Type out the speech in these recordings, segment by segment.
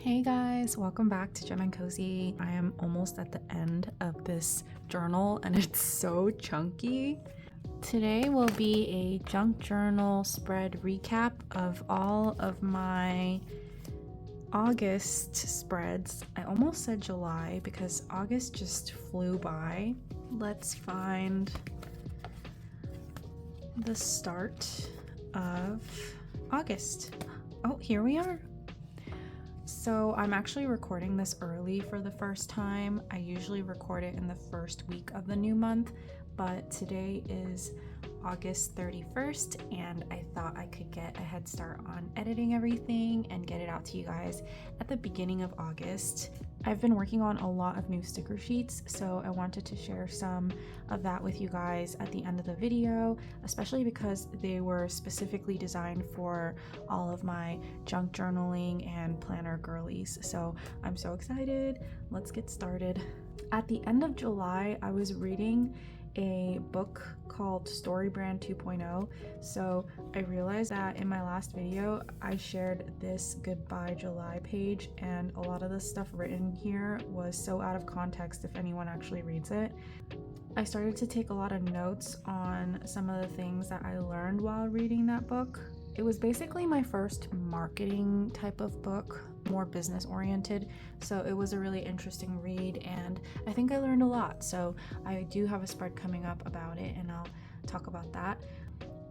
Hey guys, welcome back to Gem and Cozy. I am almost at the end of this journal and it's so chunky. Today will be a junk journal spread recap of all of my August spreads. I almost said July because August just flew by. Let's find the start of August. Oh, here we are. So I'm actually recording this early for the first time. I usually record it in the first week of the new month, but today is August 31st and I thought I could get a head start on editing everything and get it out to you guys at the beginning of August. I've been working on a lot of new sticker sheets, so I wanted to share some of that with you guys at the end of the video, especially because they were specifically designed for all of my junk journaling and planner girlies. So I'm so excited. Let's get started. At the end of July, I was reading a book called Story Brand 2.0. So I realized that in my last video I shared this goodbye July page and a lot of the stuff written here was so out of context if anyone actually reads it. I started to take a lot of notes on some of the things that I learned while reading that book. It was basically my first marketing type of book, more business oriented, so it was a really interesting read and I think I learned a lot. So I do have a spread coming up about it and I'll talk about that.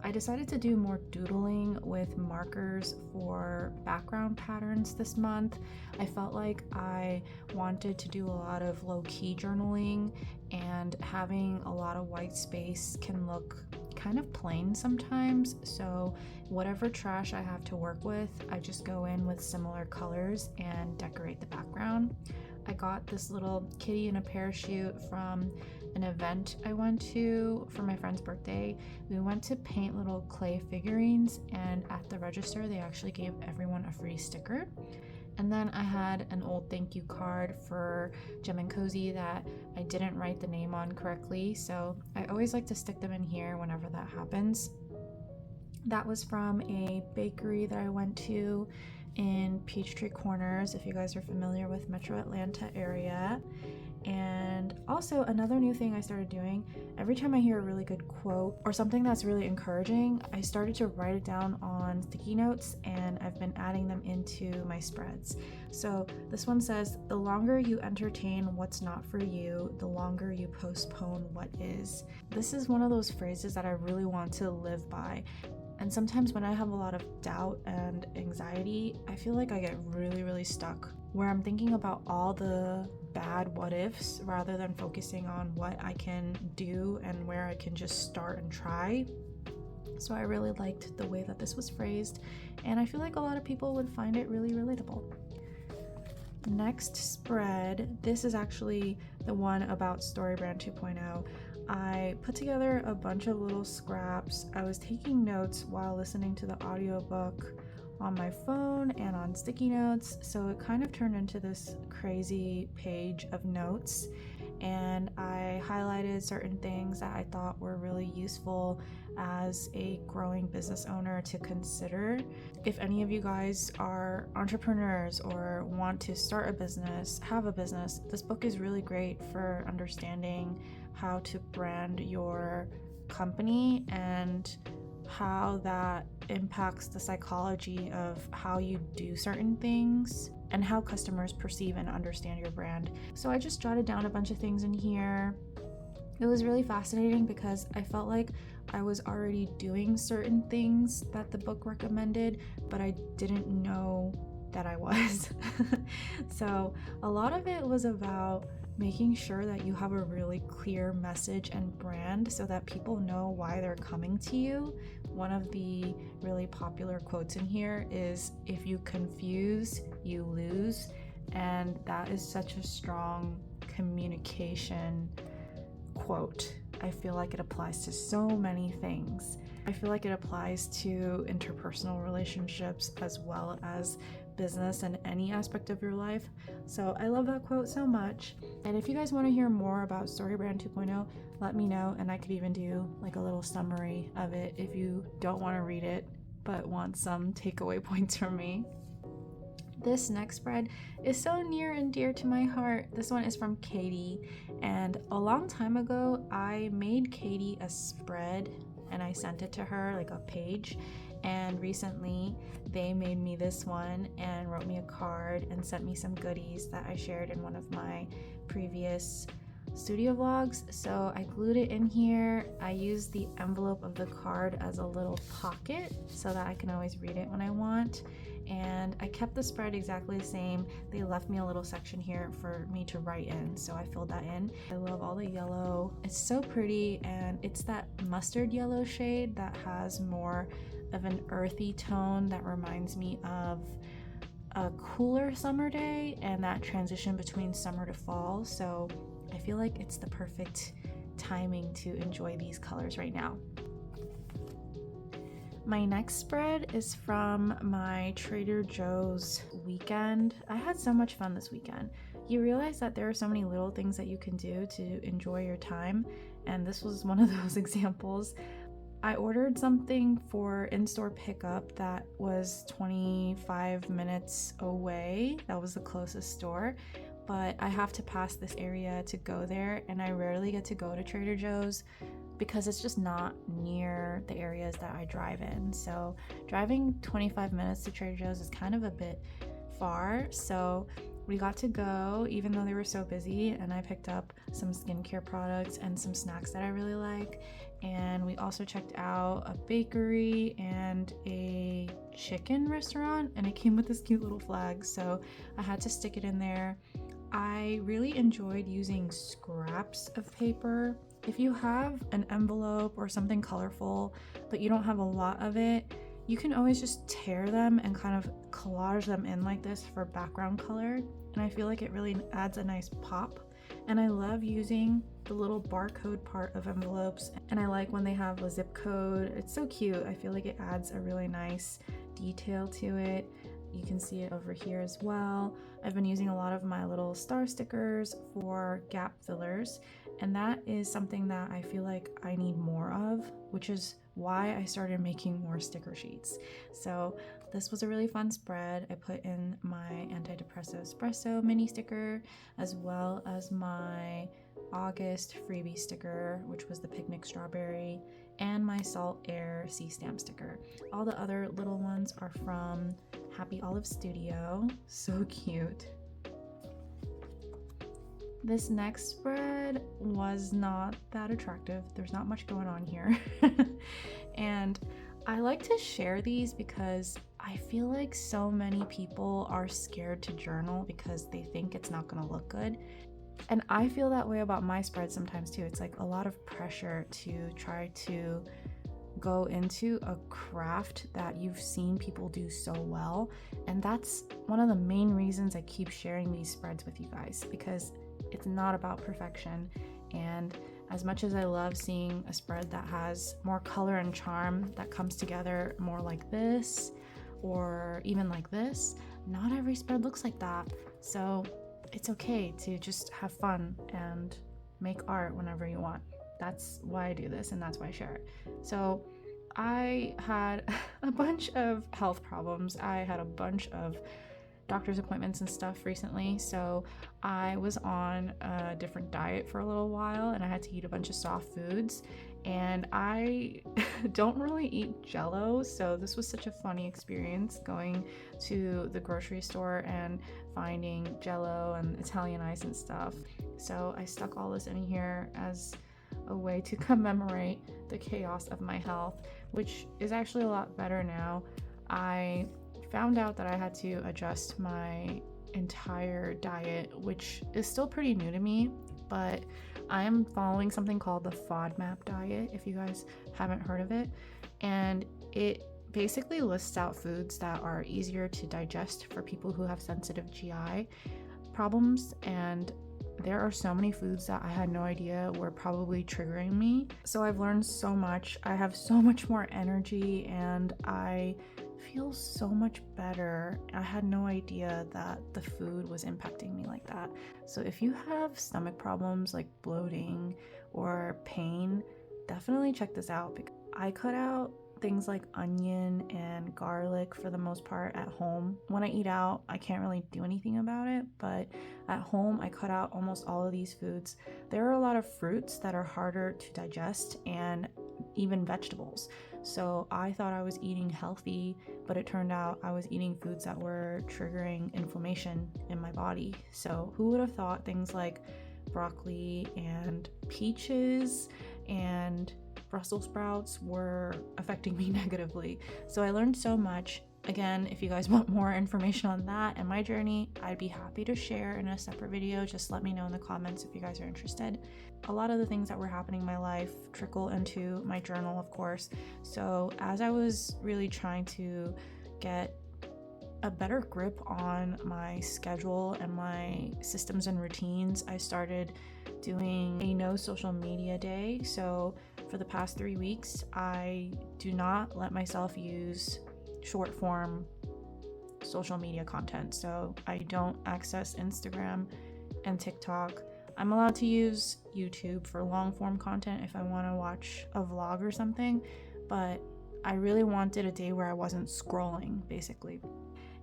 I decided to do more doodling with markers for background patterns this month. I felt like I wanted to do a lot of low-key journaling, and having a lot of white space can look kind of plain sometimes, so whatever trash I have to work with, I just go in with similar colors and decorate the background. I got this little kitty in a parachute from an event I went to for my friend's birthday. We went to paint little clay figurines, and at the register they actually gave everyone a free sticker. And then I had an old thank you card for Gem and Cozy that I didn't write the name on correctly, so I always like to stick them in here whenever that happens. That was from a bakery that I went to in Peachtree Corners, if you guys are familiar with Metro Atlanta area. And also another new thing I started doing, every time I hear a really good quote or something that's really encouraging, I started to write it down on sticky notes and I've been adding them into my spreads. So this one says, "The longer you entertain what's not for you, the longer you postpone what is." This is one of those phrases that I really want to live by. And sometimes when I have a lot of doubt and anxiety, I feel like I get really stuck, where I'm thinking about all the bad what ifs rather than focusing on what I can do and where I can just start and try. So I really liked the way that this was phrased, and I feel like a lot of people would find it really relatable. Next spread, this is actually the one about Story Brand 2.0. I put together a bunch of little scraps. I was taking notes while listening to the audiobook on my phone and on sticky notes, so it kind of turned into this crazy page of notes, and I highlighted certain things that I thought were really useful as a growing business owner to consider. If any of you guys are entrepreneurs or want to start a business, have a business, this book is really great for understanding how to brand your company and how that impacts the psychology of how you do certain things and how customers perceive and understand your brand. So I just jotted down a bunch of things in here. It was really fascinating because I felt like I was already doing certain things that the book recommended, but I didn't know that I was. So a lot of it was about making sure that you have a really clear message and brand so that people know why they're coming to you. One of the really popular quotes in here is, "If you confuse, you lose," and that is such a strong communication quote. I feel like it applies to so many things. I feel like it applies to interpersonal relationships as well as business and any aspect of your life. So I love that quote so much. And if you guys want to hear more about Story Brand 2.0, let me know and I could even do like a little summary of it if you don't want to read it but want some takeaway points from me. This next spread is so near and dear to my heart. This one is from Katie, and a long time ago I made Katie a spread and I sent it to her, like a page, and recently they made me this one and wrote me a card and sent me some goodies that I shared in one of my previous studio vlogs. So I glued it in here. I used the envelope of the card as a little pocket so that I can always read it when I want, and I kept the spread exactly the same. They left me a little section here for me to write in, so I filled that in. I love all the yellow. It's so pretty, and it's that mustard yellow shade that has more of an earthy tone that reminds me of a cooler summer day and that transition between summer to fall. So I feel like it's the perfect timing to enjoy these colors right now. My next spread is from my Trader Joe's weekend. I had so much fun this weekend. You realize that there are so many little things that you can do to enjoy your time, and this was one of those examples. I ordered something for in-store pickup that was 25 minutes away. That was the closest store, but I have to pass this area to go there, and I rarely get to go to Trader Joe's because it's just not near the areas that I drive in. So driving 25 minutes to Trader Joe's is kind of a bit far. So we got to go even though they were so busy, and I picked up some skincare products and some snacks that I really like. And we also checked out a bakery and a chicken restaurant, and it came with this cute little flag, so I had to stick it in there. I really enjoyed using scraps of paper. If you have an envelope or something colorful, but you don't have a lot of it, you can always just tear them and kind of collage them in like this for background color. And I feel like it really adds a nice pop. And I love using the little barcode part of envelopes. And I like when they have a zip code. It's so cute. I feel like it adds a really nice detail to it. You can see it over here as well. I've been using a lot of my little star stickers for gap fillers, and that is something that I feel like I need more of, which is why I started making more sticker sheets. So this was a really fun spread. I put in my antidepressant espresso mini sticker, as well as my August freebie sticker, which was the picnic strawberry, and my salt air sea stamp sticker. All the other little ones are from Happy Olive Studio. So cute. This next spread was not that attractive. There's not much going on here. And I like to share these because I feel like so many people are scared to journal because they think it's not gonna look good. And I feel that way about my spread sometimes too. It's like a lot of pressure to try to go into a craft that you've seen people do so well. And that's one of the main reasons I keep sharing these spreads with you guys, because it's not about perfection. And as much as I love seeing a spread that has more color and charm that comes together more like this or even like this, not every spread looks like that. So it's okay to just have fun and make art whenever you want. That's why I do this, and that's why I share it. So I had a bunch of health problems. I had a bunch of doctor's appointments and stuff recently, so I was on a different diet for a little while, and I had to eat a bunch of soft foods, and I don't really eat Jell-O, so this was such a funny experience going to the grocery store and finding Jell-O and Italian ice and stuff. So I stuck all this in here as a way to commemorate the chaos of my health, which is actually a lot better now. I found out that I had to adjust my entire diet, which is still pretty new to me, but I am following something called the FODMAP diet, if you guys haven't heard of it, and it basically lists out foods that are easier to digest for people who have sensitive GI problems, and there are so many foods that I had no idea were probably triggering me. So I've learned so much. I have so much more energy, and I feel so much better. I had no idea that the food was impacting me like that. So if you have stomach problems like bloating or pain, definitely check this out. Because I cut out things like onion and garlic for the most part at home. When I eat out, I can't really do anything about it, but at home I cut out almost all of these foods. There are a lot of fruits that are harder to digest and even vegetables. So I thought I was eating healthy, but it turned out I was eating foods that were triggering inflammation in my body. So who would have thought things like broccoli and peaches and Brussels sprouts were affecting me negatively. So I learned so much. Again, if you guys want more information on that and my journey, I'd be happy to share in a separate video. Just let me know in the comments if you guys are interested. A lot of the things that were happening in my life trickle into my journal, of course. So as I was really trying to get a better grip on my schedule and my systems and routines, I started doing a no social media day. So for the past 3 weeks, I do not let myself use short form social media content. So I don't access Instagram and TikTok. I'm allowed to use YouTube for long form content if I want to watch a vlog or something, but I really wanted a day where I wasn't scrolling, basically.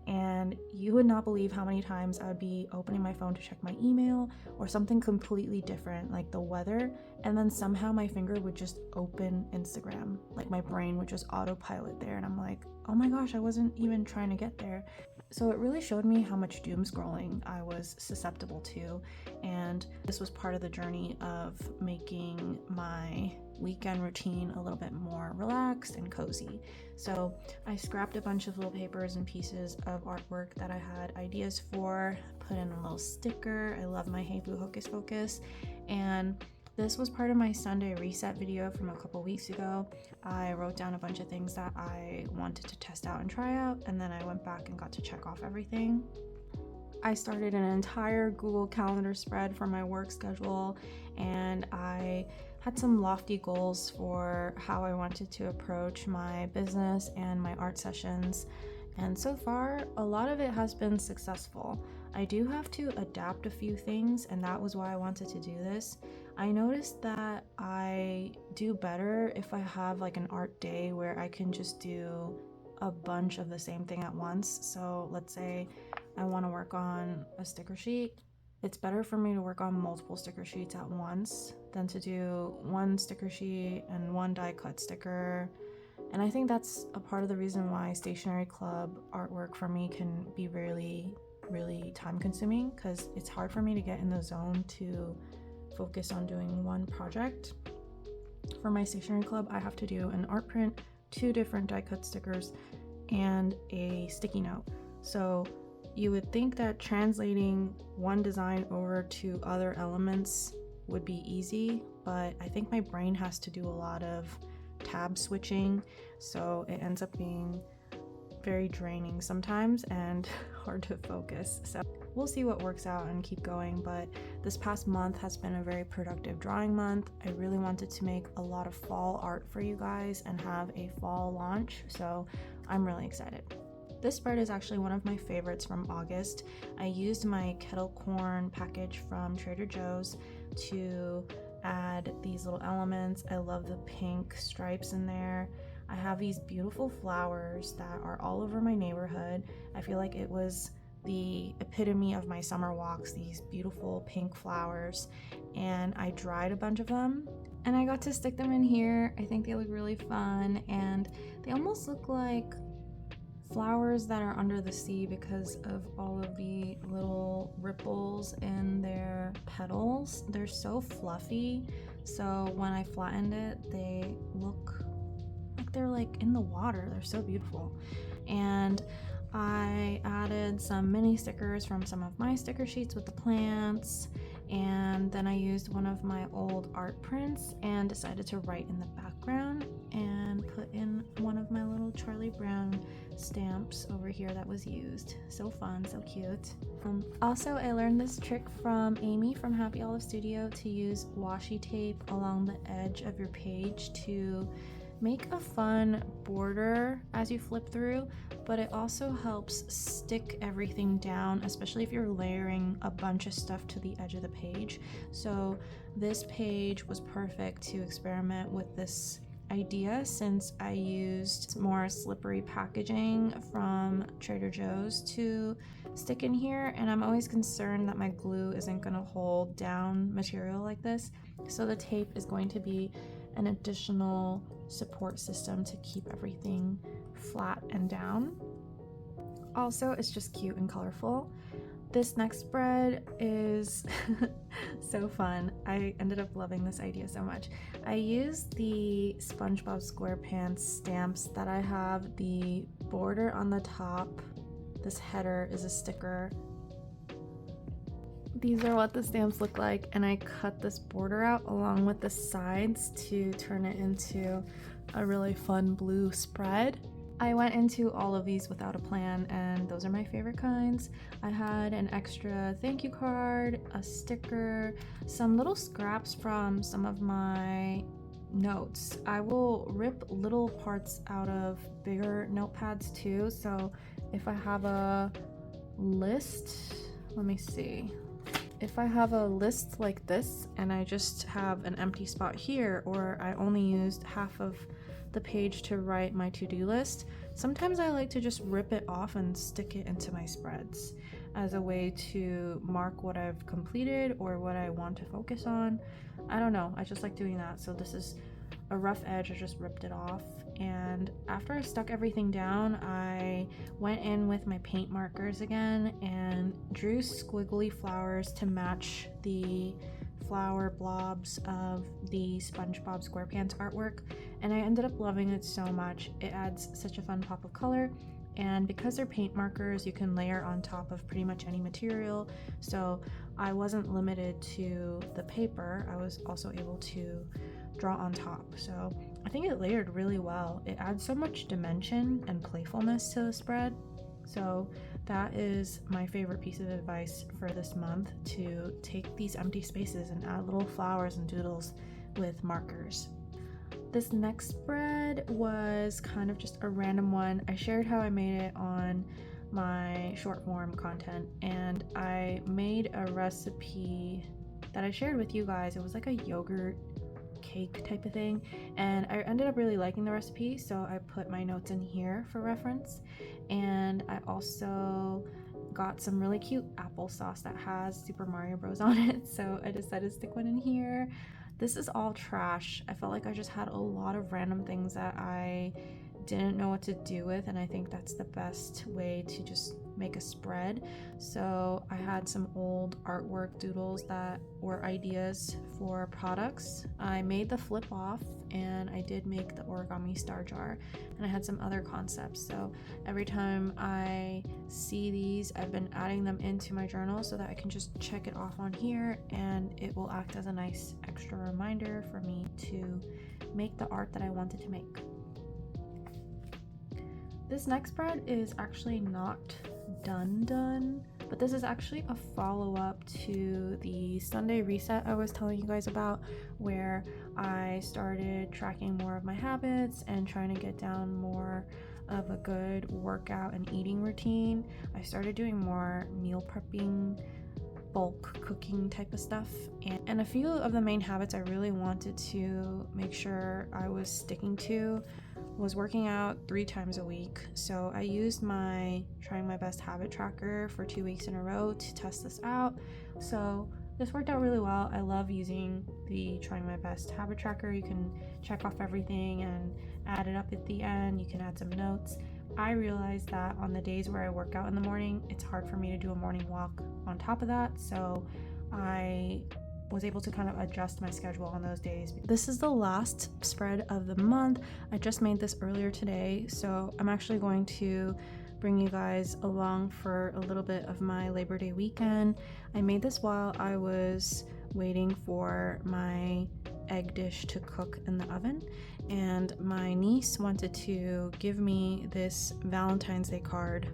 And you would not believe how many times I would be opening my phone to check my email or something completely different, like the weather, and then somehow my finger would just open Instagram. Like my brain would just autopilot there, and I'm like, oh my gosh, I wasn't even trying to get there. So it really showed me how much doom scrolling I was susceptible to, and this was part of the journey of making my weekend routine a little bit more relaxed and cozy. So I scrapped a bunch of little papers and pieces of artwork that I had ideas for, put in a little sticker. I love my Hey Boo Hocus Pocus, and this was part of my Sunday reset video from a couple weeks ago. I wrote down a bunch of things that I wanted to test out and try out, and then I went back and got to check off everything. I started an entire Google Calendar spread for my work schedule, and I had some lofty goals for how I wanted to approach my business and my art sessions. And so far, a lot of it has been successful. I do have to adapt a few things, and that was why I wanted to do this. I noticed that I do better if I have like an art day where I can just do a bunch of the same thing at once. So let's say I want to work on a sticker sheet. It's better for me to work on multiple sticker sheets at once than to do one sticker sheet and one die cut sticker. And I think that's a part of the reason why stationery club artwork for me can be really, really time consuming, because it's hard for me to get in the zone to focus on doing one project. For my stationery club, I have to do an art print, 2 different die cut stickers, and a sticky note. So you would think that translating one design over to other elements would be easy, but I think my brain has to do a lot of tab switching, so it ends up being very draining sometimes and hard to focus. So we'll see what works out and keep going, but this past month has been a very productive drawing month. I really wanted to make a lot of fall art for you guys and have a fall launch, so I'm really excited. This spread is actually one of my favorites from August. I used my kettle corn package from Trader Joe's to add these little elements. I love the pink stripes in there. I have these beautiful flowers that are all over my neighborhood. I feel like it was the epitome of my summer walks, these beautiful pink flowers, and I dried a bunch of them and I got to stick them in here. I think they look really fun, and they almost look like flowers that are under the sea because of all of the little ripples in their petals. They're so fluffy, so when I flattened it, they look like they're like in the water. They're so beautiful. And I added some mini stickers from some of my sticker sheets with the plants, and then I used one of my old art prints and decided to write in the background and put in one of my little Charlie Brown stamps over here that was used. So fun, so cute. Also, I learned this trick from Amy from Happy Olive Studio to use washi tape along the edge of your page to make a fun border as you flip through, but it also helps stick everything down, especially if you're layering a bunch of stuff to the edge of the page. So this page was perfect to experiment with this idea since I used more slippery packaging from Trader Joe's to stick in here, and I'm always concerned that my glue isn't going to hold down material like this. So the tape is going to be an additional support system to keep everything flat and down. Also, it's just cute and colorful. This next spread is so fun. I ended up loving this idea so much. I used the SpongeBob SquarePants stamps that I have. The border on the top, this header is a sticker. These are what the stamps look like, and I cut this border out along with the sides to turn it into a really fun blue spread. I went into all of these without a plan, and those are my favorite kinds. I had an extra thank you card, a sticker, some little scraps from some of my notes. I will rip little parts out of bigger notepads too, so if I have a list, let me see. If I have a list like this and I just have an empty spot here, or I only used half of the page to write my to-do list, sometimes I like to just rip it off and stick it into my spreads as a way to mark what I've completed or what I want to focus on. I don't know, I just like doing that. So this is a rough edge, I just ripped it off, and after I stuck everything down, I went in with my paint markers again and drew squiggly flowers to match the flower blobs of the SpongeBob SquarePants artwork, and I ended up loving it so much. It adds such a fun pop of color, and because they're paint markers, you can layer on top of pretty much any material, so I wasn't limited to the paper. I was also able to draw on top, so I think it layered really well. It adds so much dimension and playfulness to the spread. So that is my favorite piece of advice for this month, to take these empty spaces and add little flowers and doodles with markers. This next spread was kind of just a random one. I shared how I made it on my short form content, and I made a recipe that I shared with you guys. It was like a yogurt cake type of thing, and I ended up really liking the recipe, so I put my notes in here for reference. And I also got some really cute applesauce that has Super Mario Bros on it, so I decided to stick one in here. This is all trash. I felt like I just had a lot of random things that I didn't know what to do with, and I think that's the best way to just make a spread. So I had some old artwork doodles that were ideas for products. I made the flip off, and I did make the origami star jar, and I had some other concepts. So every time I see these, I've been adding them into my journal so that I can just check it off on here, and it will act as a nice extra reminder for me to make the art that I wanted to make. This next spread is actually not done, but this is actually a follow-up to the Sunday reset I was telling you guys about, where I started tracking more of my habits and trying to get down more of a good workout and eating routine. I started doing more meal prepping, bulk cooking type of stuff, and a few of the main habits I really wanted to make sure I was sticking to was working out 3 times a week. So I used my Trying My Best habit tracker for 2 weeks in a row to test this out. So this worked out really well. I love using the Trying My Best habit tracker. You can check off everything and add it up at the end. You can add some notes. I realized that on the days where I work out in the morning, it's hard for me to do a morning walk on top of that. So I was able to kind of adjust my schedule on those days. This is the last spread of the month. I just made this earlier today, so I'm actually going to bring you guys along for a little bit of my Labor Day weekend. I made this while I was waiting for my egg dish to cook in the oven, and my niece wanted to give me this Valentine's Day card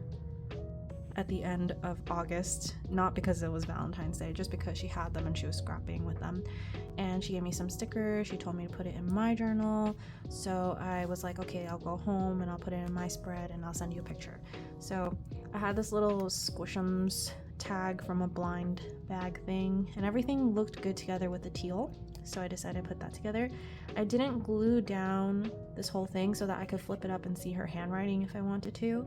at the end of August, not because it was Valentine's Day, just because she had them and she was scrapping with them. And she gave me some stickers. She told me to put it in my journal. So I was like, okay, I'll go home and I'll put it in my spread and I'll send you a picture. So I had this little Squish'ems tag from a blind bag thing, and everything looked good together with the teal. so I decided to put that together. I didn't glue down this whole thing so that I could flip it up and see her handwriting if I wanted to.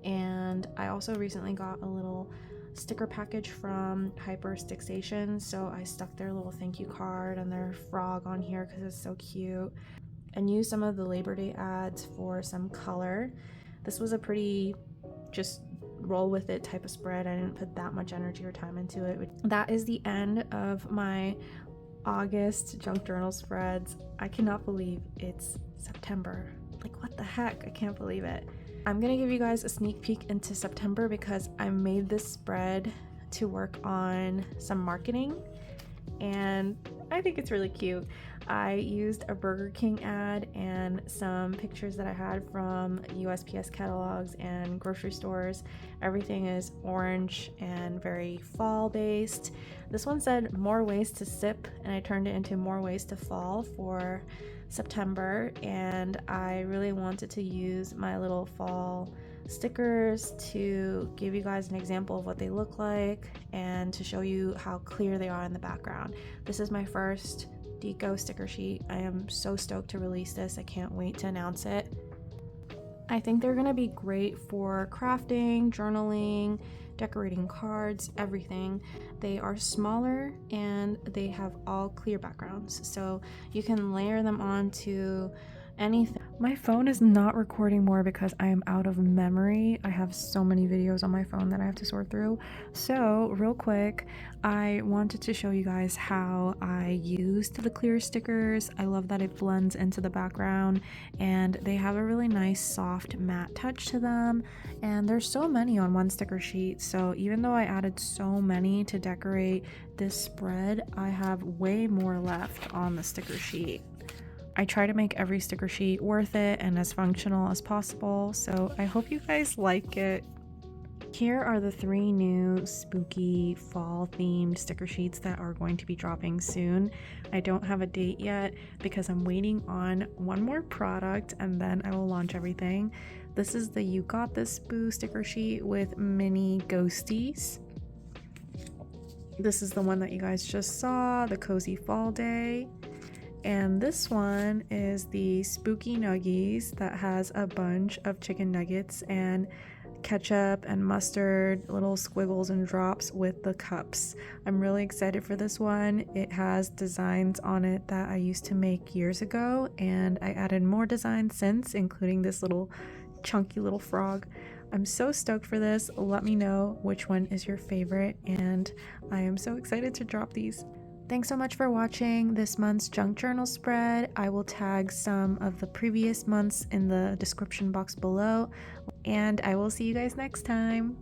And I also recently got a little sticker package from Hyperstixation, so I stuck their little thank you card and their frog on here because it's so cute, and used some of the Labor Day ads for some color. This was a pretty just roll with it type of spread. I didn't put that much energy or time into it. That is the end of my August junk journal spreads. I cannot believe it's September. Like, what the heck? I can't believe it. I'm gonna give you guys a sneak peek into September because I made this spread to work on some marketing, and I think it's really cute. I used a Burger King ad and some pictures that I had from USPS catalogs and grocery stores. Everything is orange and very fall based. This one said more ways to sip, and I turned it into more ways to fall for September, and I really wanted to use my little fall stickers to give you guys an example of what they look like and to show you how clear they are in the background. This is my first deco sticker sheet. I am so stoked to release this. I can't wait to announce it. I think they're gonna be great for crafting, journaling, decorating cards, everything. They are smaller and they have all clear backgrounds, so you can layer them onto anything. My phone is not recording more because I am out of memory. I have so many videos on my phone that I have to sort through. So real quick, I wanted to show you guys how I used the clear stickers. I love that it blends into the background, and they have a really nice soft matte touch to them, and there's so many on one sticker sheet. So even though I added so many to decorate this spread, I have way more left on the sticker sheet. I try to make every sticker sheet worth it and as functional as possible, so I hope you guys like it. Here are the 3 new spooky fall themed sticker sheets that are going to be dropping soon. I don't have a date yet because I'm waiting on one more product and then I will launch everything. This is the You Got This Boo sticker sheet with mini ghosties. This is the one that you guys just saw, the Cozy Fall Day. And this one is the Spooky Nuggies that has a bunch of chicken nuggets and ketchup and mustard, little squiggles and drops with the cups. I'm really excited for this one. It has designs on it that I used to make years ago, and I added more designs since, including this little chunky little frog. I'm so stoked for this. Let me know which one is your favorite, and I am so excited to drop these. Thanks so much for watching this month's junk journal spread. I will tag some of the previous months in the description box below, and I will see you guys next time.